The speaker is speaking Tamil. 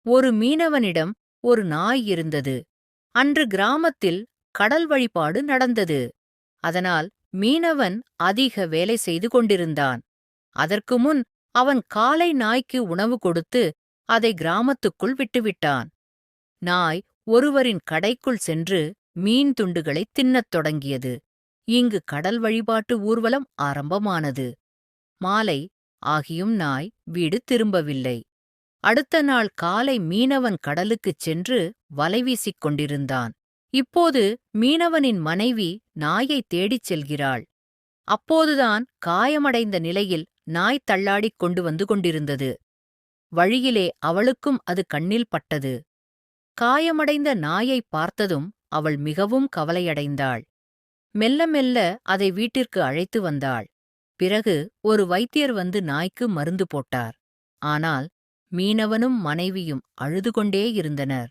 ஒரு மீனவனிடம் ஒரு நாய் இருந்தது. அன்று கிராமத்தில் கடல் வழிபாடு நடந்தது. அதனால் மீனவன் அதிக வேலை செய்து கொண்டிருந்தான். அதற்கு முன் அவன் காலை நாய்க்கு உணவு கொடுத்து அதை கிராமத்துக்குள் விட்டுவிட்டான். நாய் ஒருவரின் கடைக்குள் சென்று மீன் துண்டுகளைத் தின்னத் தொடங்கியது. இங்கு கடல் வழிபாட்டு ஊர்வலம் ஆரம்பமானது. மாலை ஆகியும் நாய் வீடு திரும்பவில்லை. அடுத்த நாள் காலை மீனவன் கடலுக்குச் சென்று வலை வீசிக் கொண்டிருந்தான். இப்போது மீனவனின் மனைவி நாயைத் தேடிச் செல்கிறாள். அப்போதுதான் காயமடைந்த நிலையில் நாய் தள்ளாடிக் கொண்டு வந்து கொண்டிருந்தது. வழியிலே அவளுக்கும் அது கண்ணில் பட்டது. காயமடைந்த நாயைப் பார்த்ததும் அவள் மிகவும் கவலையடைந்தாள். மெல்ல மெல்ல அதை வீட்டிற்கு அழைத்து வந்தாள். பிறகு ஒரு வைத்தியர் வந்து நாய்க்கு மருந்து போட்டார். ஆனால் மீனவனும் மனைவியும் அழுது கொண்டே இருந்தனர்.